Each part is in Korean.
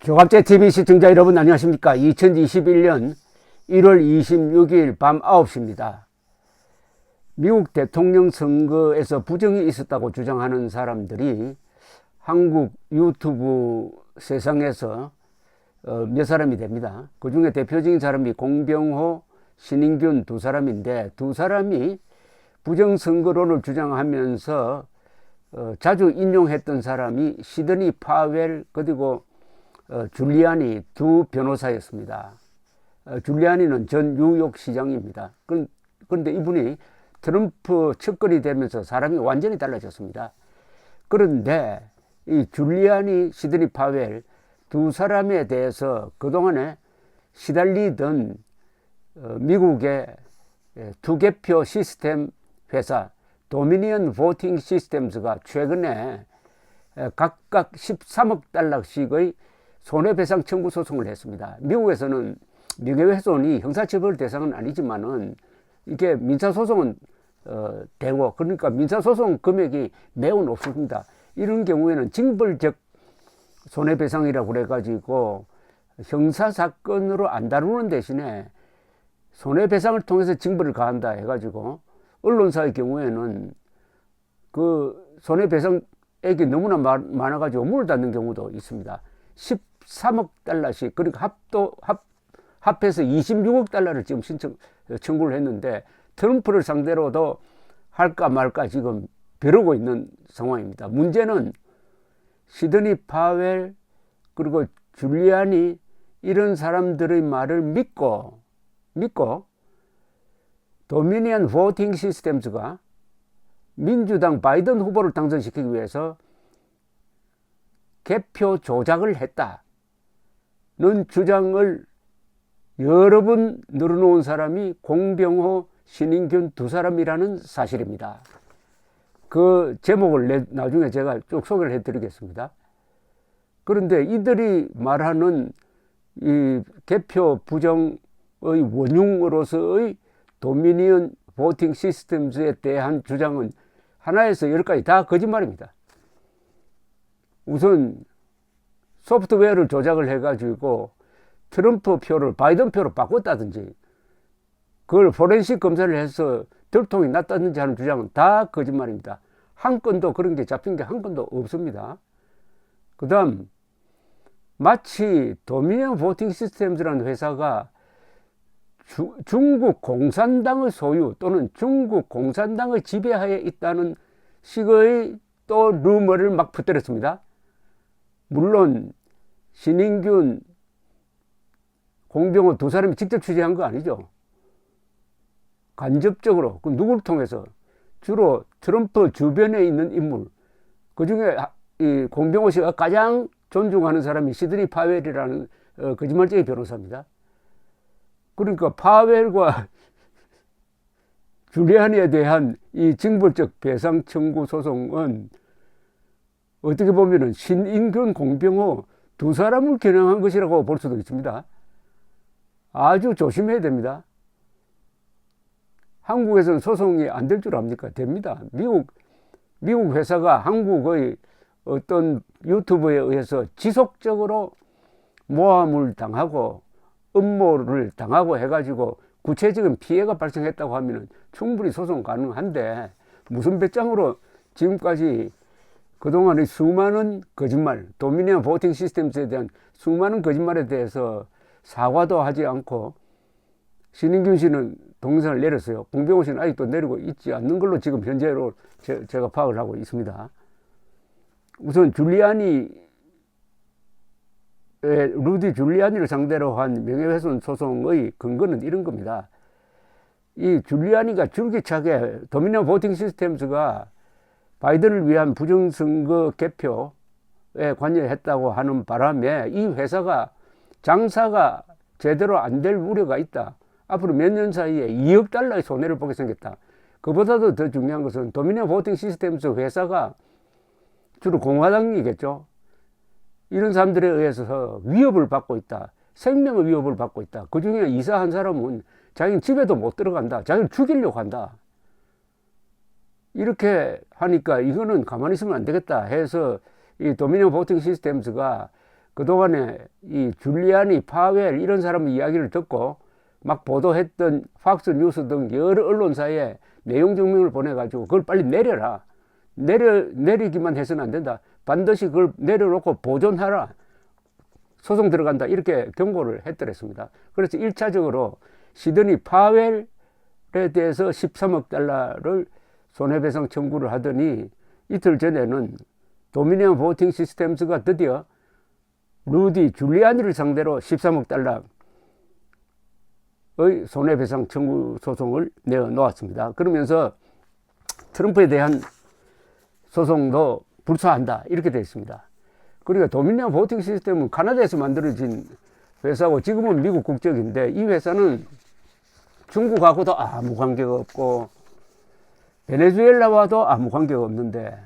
교갑제 TV 시청자 여러분 안녕하십니까. 2021년 1월 26일 밤 9시입니다. 미국 대통령 선거에서 부정이 있었다고 주장하는 사람들이 한국 유튜브 세상에서 몇 사람이 됩니다. 그 중에 대표적인 사람이 공병호, 신인균 두 사람인데, 두 사람이 부정선거론을 주장하면서 자주 인용했던 사람이 시드니 파웰 그리고 줄리아니 두 변호사였습니다. 줄리아니는 전 뉴욕 시장입니다. 그런데 이분이 트럼프 측근이 되면서 사람이 완전히 달라졌습니다. 그런데 이 줄리아니, 시드니 파웰 두 사람에 대해서 그동안에 시달리던 미국의 투개표 시스템 회사 도미니언 보팅 시스템즈가 최근에 각각 13억 달러씩의 손해배상 청구 소송을 했습니다. 미국에서는 명예훼손이 형사처벌 대상은 아니지만은 이게 민사소송은 되고, 그러니까 민사소송 금액이 매우 높습니다. 이런 경우에는 징벌적 손해배상이라고 그래가지고 형사사건으로 안 다루는 대신에 손해배상을 통해서 징벌을 가한다 해가지고 언론사의 경우에는 그 손해배상액이 너무나 많아가지고 문을 닫는 경우도 있습니다. 13억 달러씩, 그러니까 합해서 26억 달러를 지금 청구를 했는데, 트럼프를 상대로도 할까 말까 지금 벼르고 있는 상황입니다. 문제는 시드니 파웰 그리고 줄리아니 이런 사람들의 말을 믿고 도미니언 보팅 시스템즈가 민주당 바이든 후보를 당선시키기 위해서 개표 조작을 했다는 주장을 여러 번 늘어놓은 사람이 공병호, 신인균 두 사람이라는 사실입니다. 그 제목을 나중에 제가 쭉 소개를 해드리겠습니다. 그런데 이들이 말하는 이 개표 부정의 원흉으로서의 도미니언 보팅 시스템즈에 대한 주장은 하나에서 열까지 다 거짓말입니다. 우선 소프트웨어를 조작을 해가지고 트럼프 표를 바이든 표로 바꿨다든지, 그걸 포렌식 검사를 해서 들통이 났다든지 하는 주장은 다 거짓말입니다. 한 건도 그런 게 잡힌 게 한 건도 없습니다. 그 다음, 마치 도미니언 보팅 시스템즈라는 회사가 중국 공산당의 소유 또는 중국 공산당의 지배하에 있다는 식의 또 루머를 막 퍼뜨렸습니다. 물론 신인균, 공병호 두 사람이 직접 취재한 거 아니죠. 간접적으로, 그 누구를 통해서? 주로 트럼프 주변에 있는 인물, 그 중에 이 공병호 씨가 가장 존중하는 사람이 시드니 파웰이라는 거짓말쟁이 변호사입니다. 그러니까 파웰과 줄리아니에 대한 이 징벌적 배상 청구 소송은 어떻게 보면은 신인균, 공병호 두 사람을 겨냥한 것이라고 볼 수도 있습니다. 아주 조심해야 됩니다. 한국에서는 소송이 안 될 줄 압니까? 됩니다. 미국 회사가 한국의 어떤 유튜브에 의해서 지속적으로 모함을 당하고 음모를 당하고 해가지고 구체적인 피해가 발생했다고 하면 충분히 소송 가능한데, 무슨 배짱으로 지금까지 그동안의 수많은 거짓말, 도미니언 보팅 시스템에 대한 수많은 거짓말에 대해서 사과도 하지 않고, 신인균 씨는 동영상을 내렸어요. 공병호 씨는 아직도 내리고 있지 않는 걸로 지금 현재로 제가 파악을 하고 있습니다. 우선 루디 줄리아니를 상대로 한 명예훼손 소송의 근거는 이런 겁니다. 이 줄리아니가 줄기차게 도미니언 보팅 시스템즈가 바이든을 위한 부정선거 개표에 관여했다고 하는 바람에 이 회사가 장사가 제대로 안 될 우려가 있다. 앞으로 몇 년 사이에 2억 달러의 손해를 보게 생겼다. 그보다도 더 중요한 것은 도미니언 보팅 시스템즈 회사가 주로 공화당이겠죠. 이런 사람들에 의해서 위협을 받고 있다. 생명의 위협을 받고 있다. 그 중에 이사한 사람은 자기는 집에도 못 들어간다. 자기를 죽이려고 한다. 이렇게 하니까 이거는 가만히 있으면 안 되겠다 해서 이 도미니언 보팅 시스템즈가 그동안에 이 줄리아니, 파웰 이런 사람의 이야기를 듣고 막 보도했던 팍스 뉴스 등 여러 언론사에 내용 증명을 보내가지고 그걸 빨리 내려라. 내리기만 해서는 안 된다. 반드시 그걸 내려놓고 보존하라. 소송 들어간다. 이렇게 경고를 했더랬습니다. 그래서 1차적으로 시드니 파웰에 대해서 13억 달러를 손해배상 청구를 하더니 이틀 전에는 도미니언 보팅 시스템스가 드디어 루디 줄리아니를 상대로 13억 달러의 손해배상 청구 소송을 내어놓았습니다. 그러면서 트럼프에 대한 소송도 불사한다 이렇게 되어 있습니다. 그러니까 도미니언 보팅 시스템은 카나다에서 만들어진 회사고 지금은 미국 국적인데 이 회사는 중국하고도 아무 관계가 없고 베네수엘라와도 아무 관계가 없는데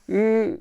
이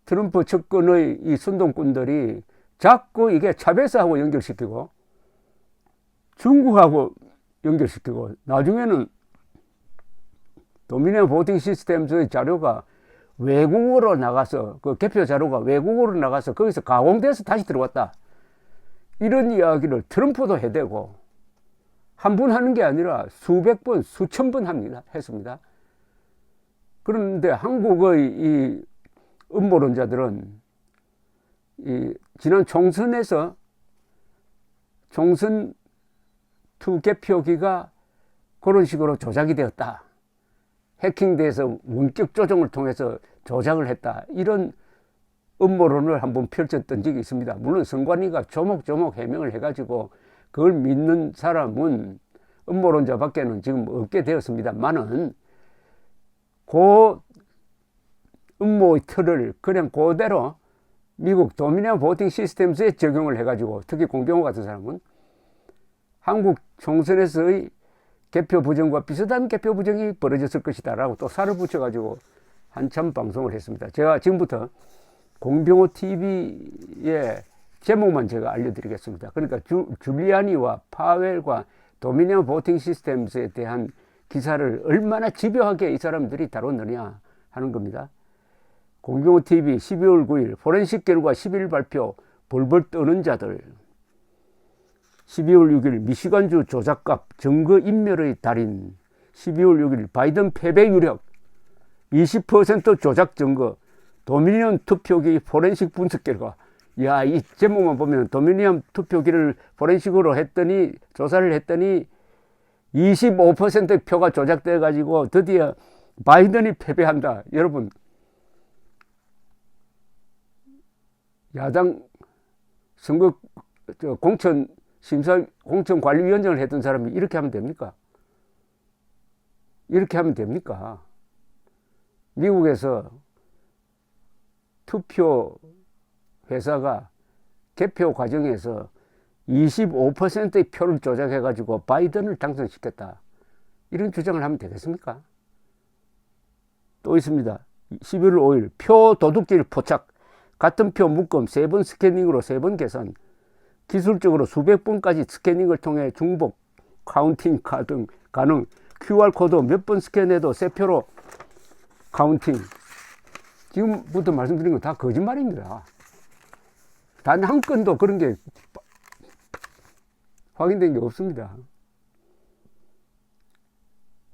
트럼프 측근의 이 선동꾼들이 자꾸 이게 차베스하고 연결시키고 중국하고 연결시키고 나중에는 도미니언 보팅 시스템의 자료가 외국으로 나가서 그 개표 자료가 외국으로 나가서 거기서 가공돼서 다시 들어왔다. 이런 이야기를 트럼프도 해대고 한 번 하는 게 아니라 수백 번, 수천 번 했습니다. 그런데 한국의 이 음모론자들은 이 지난 총선에서 총선 투 개표기가 그런 식으로 조작이 되었다. 해킹돼서 원격 조정을 통해서 조작을 했다. 이런 음모론을 한번 펼쳤던 적이 있습니다. 물론 선관위가 조목조목 해명을 해가지고 그걸 믿는 사람은 음모론자밖에는 지금 없게 되었습니다만은 그 음모의 틀을 그냥 그대로 미국 도미니언 보팅 시스템스에 적용을 해가지고 특히 공병호 같은 사람은 한국 총선에서의 개표 부정과 비슷한 개표 부정이 벌어졌을 것이다 라고 또 살을 붙여가지고 한참 방송을 했습니다. 제가 지금부터 공병호 TV의 제목만 제가 알려드리겠습니다. 그러니까 줄리아니와 파웰과 도미니언 보팅 시스템스에 대한 기사를 얼마나 집요하게 이 사람들이 다뤘느냐 하는 겁니다. 공병호 TV 12월 9일 포렌식 결과 10일 발표 벌벌 떠는 자들 12월 6일 미시간주 조작값 증거 인멸의 달인 12월 6일 바이든 패배 유력 20% 조작 증거 도미니언 투표기 포렌식 분석 결과 야, 이 제목만 보면 도미니언 투표기를 포렌식으로 했더니 조사를 했더니 25%의 표가 조작돼 가지고 드디어 바이든이 패배한다. 여러분 야당 선거 공천관리위원장을 했던 사람이 이렇게 하면 됩니까? 이렇게 하면 됩니까? 미국에서 투표 회사가 개표 과정에서 25%의 표를 조작해가지고 바이든을 당선시켰다. 이런 주장을 하면 되겠습니까? 또 있습니다. 11월 5일 표 도둑질 포착. 같은 표 묶음 3번 스캐닝으로 3번 계산. 기술적으로 수백 번까지 스캐닝을 통해 중복, 카운팅 등 가능. QR코드 몇 번 스캔해도 새 표로 카운팅. 지금부터 말씀드린 건 다 거짓말입니다. 단 한 건도 그런 게 확인된 게 없습니다.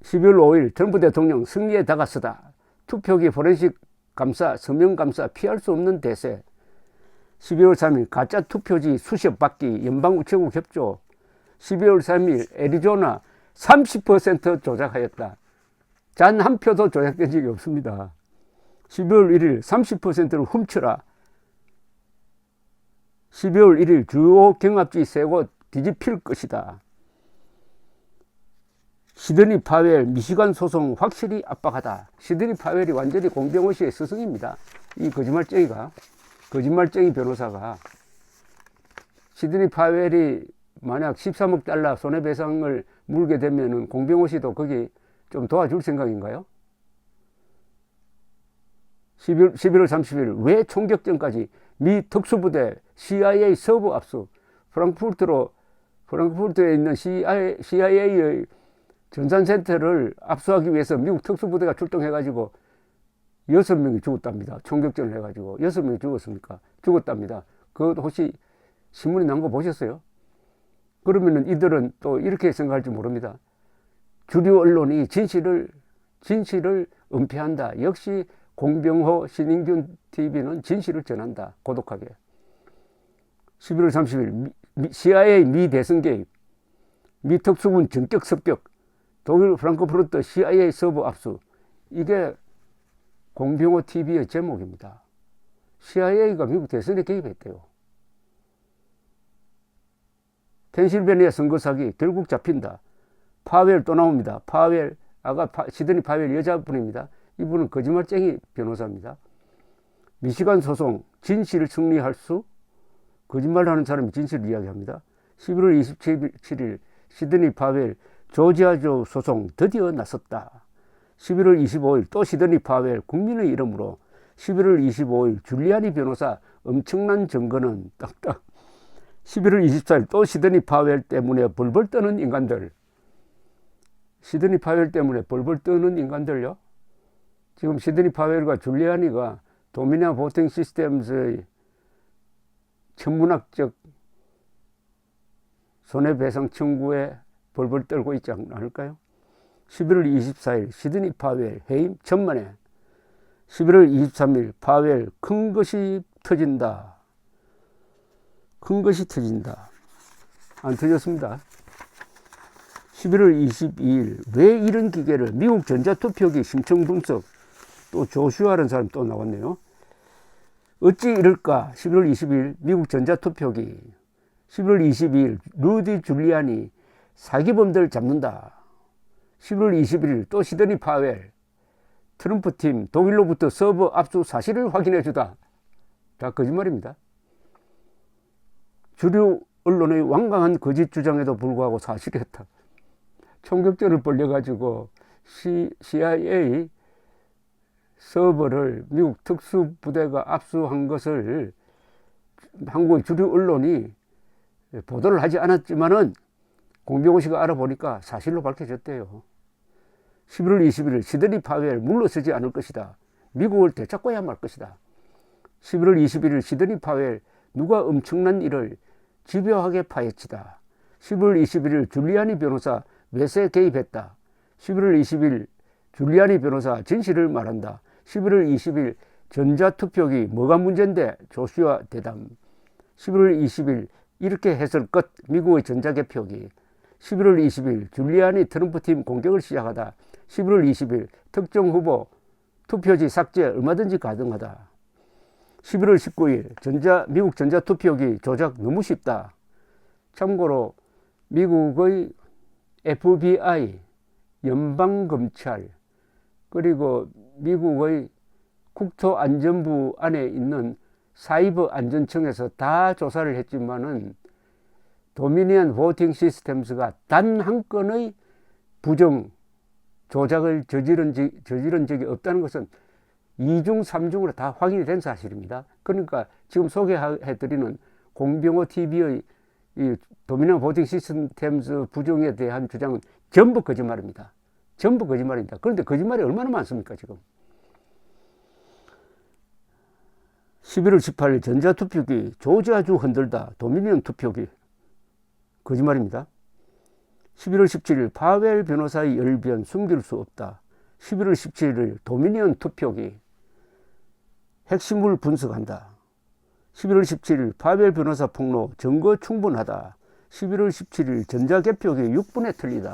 12월 5일 트럼프 대통령 승리에 다가서다. 투표기 포렌식 감사, 서명 감사 피할 수 없는 대세. 12월 3일 가짜 투표지 수십 받기 연방우체국 협조. 12월 3일 애리조나 30% 조작하였다. 단 한 표도 조작된 적이 없습니다. 12월 1일 30%를 훔쳐라. 12월 1일 주요 경합지 3곳 뒤집힐 것이다. 시드니 파웰 미시간 소송 확실히 압박하다. 시드니 파웰이 완전히 공병호 씨의 스승입니다. 이 거짓말쟁이 변호사가 시드니 파웰이 만약 13억 달러 손해배상을 물게 되면은 공병호 씨도 거기 좀 도와줄 생각인가요? 11월 30일 왜 총격전까지 미 특수부대 CIA 서부 압수. 프랑크푸르트에 있는 CIA의 전산센터를 압수하기 위해서 미국 특수부대가 출동해가지고 6명이 죽었답니다. 총격전을 해가지고 6명이 죽었습니까? 죽었답니다. 그것 혹시 신문에 난 거 보셨어요? 그러면은 이들은 또 이렇게 생각할지 모릅니다. 주류 언론이 진실을 은폐한다. 역시 공병호, 신인균 TV는 진실을 전한다. 고독하게. 11월 30일 CIA 미 대선 개입, 미 특수군 전격 습격, 독일 프랑크푸르트 CIA 서버 압수. 이게 공병호 TV의 제목입니다. CIA가 미국 대선에 개입했대요. 펜실베니아 선거 사기 결국 잡힌다. 파웰 또 나옵니다. 파웰, 시드니 파웰 여자분입니다. 이분은 거짓말쟁이 변호사입니다. 미시간 소송 진실을 승리할 수? 거짓말하는 사람이 진실을 이야기합니다. 11월 27일 시드니 파웰 조지아주 소송 드디어 나섰다. 11월 25일 또 시드니 파웰 국민의 이름으로. 11월 25일 줄리아니 변호사 엄청난 증거는 딱딱. 11월 24일 또 시드니 파웰 때문에 벌벌 떠는 인간들. 시드니 파웰 때문에 벌벌 떠는 인간들요. 지금 시드니 파웰과 줄리아니가 도미니언 보팅 시스템즈의 천문학적 손해배상 청구에 벌벌 떨고 있지 않을까요? 11월 24일 시드니 파웰 해임 천만에. 11월 23일 파웰 큰 것이 터진다. 큰 것이 터진다. 안 터졌습니다. 11월 22일 왜 이런 기계를 미국 전자투표기 심층 분석. 또 조슈아라는 사람 또 나왔네요. 어찌 이럴까? 11월 20일 미국 전자투표기. 11월 22일 루디 줄리아니 사기범들 잡는다. 11월 21일 또 시드니 파웰 트럼프 팀 독일로부터 서버 압수 사실을 확인해 주다. 다 거짓말입니다. 주류 언론의 완강한 거짓 주장에도 불구하고 사실이었다. 총격전을 벌려가지고 CIA 서버를 미국 특수부대가 압수한 것을 한국의 주류 언론이 보도를 하지 않았지만은 공병호 씨가 알아보니까 사실로 밝혀졌대요. 11월 21일 시드니 파웰 물러서지 않을 것이다. 미국을 되찾고야 말 것이다. 11월 21일 시드니 파웰 누가 엄청난 일을 집요하게 파헤치다. 11월 21일 줄리아니 변호사 외세 개입했다. 11월 20일 줄리아니 변호사 진실을 말한다. 11월 20일 전자투표기 뭐가 문제인데 조슈아 대담. 11월 20일 이렇게 해설 끝 미국의 전자개표기. 11월 20일 줄리아니 트럼프 팀 공격을 시작하다. 11월 20일 특정 후보 투표지 삭제 얼마든지 가능하다. 11월 19일 미국 전자투표기 조작 너무 쉽다. 참고로 미국의 FBI, 연방검찰, 그리고 미국의 국토안전부 안에 있는 사이버안전청에서 다 조사를 했지만은 도미니언 보팅 시스템스가 단 한 건의 부정 조작을 저지른 적이 없다는 것은 2중, 3중으로 다 확인이 된 사실입니다. 그러니까 지금 소개해드리는 공병호 TV의 이 도미니언 보팅 시스템스 부정에 대한 주장은 전부 거짓말입니다. 전부 거짓말입니다. 그런데 거짓말이 얼마나 많습니까, 지금? 11월 18일 전자투표기 조지아주 흔들다. 도미니언 투표기. 거짓말입니다. 11월 17일 파웰 변호사의 열변 숨길 수 없다. 11월 17일 도미니언 투표기 핵심을 분석한다. 11월 17일 파웰 변호사 폭로 증거 충분하다. 11월 17일 전자개표기 6분에 틀리다.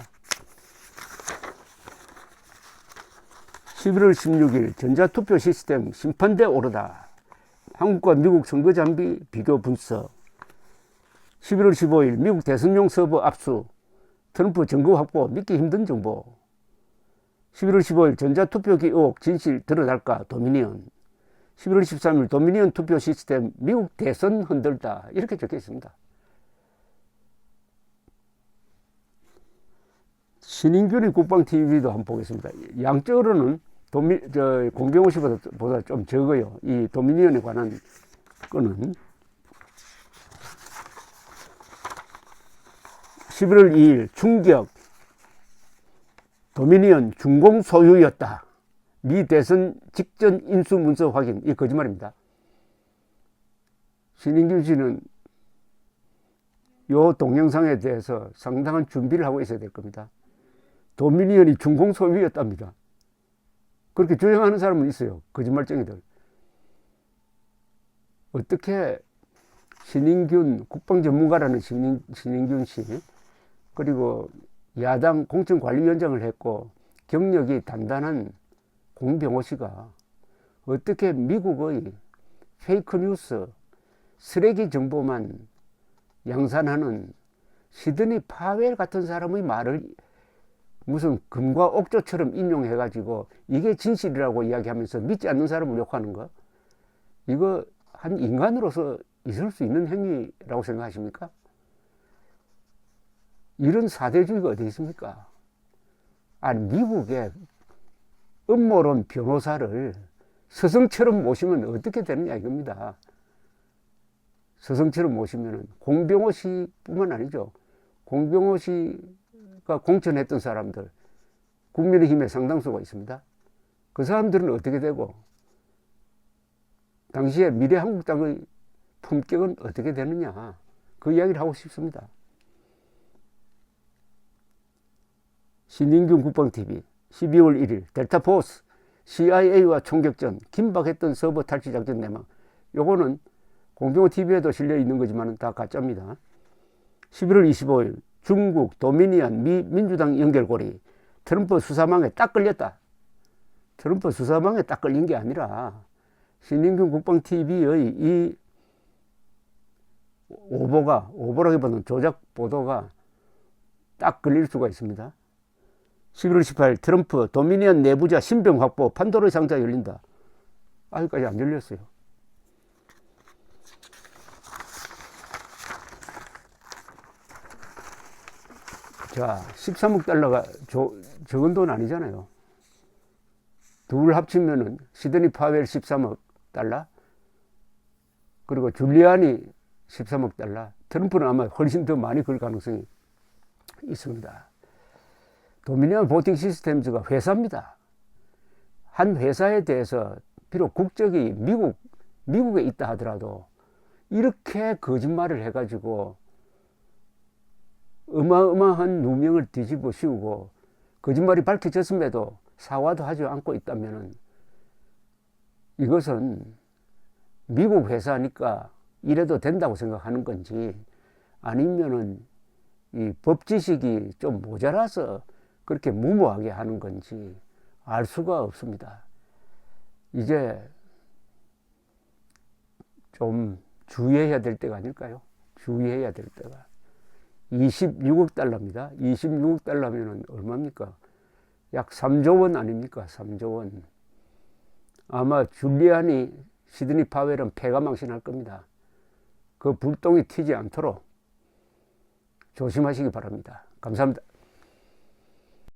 11월 16일 전자투표 시스템 심판대 오르다. 한국과 미국 선거장비 비교 분석. 11월 15일 미국 대선용 서버 압수. 트럼프 증거 확보 믿기 힘든 정보. 11월 15일 전자투표기 의혹 진실 드러날까 도미니언. 11월 13일 도미니언 투표 시스템 미국 대선 흔들다. 이렇게 적혀 있습니다. 신인균의 국방TV도 한번 보겠습니다. 양적으로는 공병호 씨보다 좀 적어요. 이 도미니언에 관한 건은. 11월 2일 충격. 도미니언 중공 소유였다. 미 대선 직전 인수 문서 확인, 이 거짓말입니다. 신인균 씨는 요 동영상에 대해서 상당한 준비를 하고 있어야 될 겁니다. 도미니언이 중공 소유였답니다. 그렇게 주장하는 사람은 있어요. 거짓말쟁이들. 어떻게 신인균 국방전문가라는 신인균 씨, 그리고 야당 공천관리위원장을 했고 경력이 단단한 공병호 씨가 어떻게 미국의 페이크 뉴스, 쓰레기 정보만 양산하는 시드니 파웰 같은 사람의 말을 무슨 금과 옥조처럼 인용해가지고 이게 진실이라고 이야기하면서 믿지 않는 사람을 욕하는 거, 이거 한 인간으로서 있을 수 있는 행위라고 생각하십니까? 이런 사대주의가 어디 있습니까? 아니, 미국의 음모론 변호사를 스승처럼 모시면 어떻게 되느냐 이겁니다. 스승처럼 모시면 공병호 씨뿐만 아니죠. 공병호 씨가 공천했던 사람들, 국민의힘에 상당수가 있습니다. 그 사람들은 어떻게 되고 당시에 미래한국당의 품격은 어떻게 되느냐, 그 이야기를 하고 싶습니다. 신인균 국방TV 12월 1일 델타포스 CIA와 총격전, 긴박했던 서버 탈취 작전 내막. 요거는 공병호 TV에도 실려 있는 거지만 다 가짜입니다. 11월 25일 중국 도미니언 미 민주당 연결고리, 트럼프 수사망에 딱 걸렸다. 트럼프 수사망에 딱 걸린 게 아니라 신인균 국방TV의 이 오보라기보다는 조작 보도가 딱 걸릴 수가 있습니다. 11월 18일 트럼프 도미니언 내부자 신병 확보, 판도라의 상자 열린다. 아직까지 안 열렸어요. 자, 13억 달러가 적은 돈 아니잖아요. 둘 합치면은 시드니 파웰 13억 달러, 그리고 줄리아니 13억 달러, 트럼프는 아마 훨씬 더 많이 걸 가능성이 있습니다. 도미니언 보팅 시스템즈가 회사입니다. 한 회사에 대해서 비록 국적이 미국에 있다 하더라도 이렇게 거짓말을 해가지고 어마어마한 누명을 뒤집어 씌우고 거짓말이 밝혀졌음에도 사과도 하지 않고 있다면 이것은 미국 회사니까 이래도 된다고 생각하는 건지, 아니면은 이 법 지식이 좀 모자라서 그렇게 무모하게 하는 건지 알 수가 없습니다. 이제 좀 주의해야 될 때가 아닐까요? 주의해야 될 때가. 26억 달러입니다. 26억 달러면 얼마입니까? 약 3조 원 아닙니까? 3조 원. 아마 줄리아니 시드니 파웰은 패가망신할 겁니다. 그 불똥이 튀지 않도록 조심하시기 바랍니다. 감사합니다.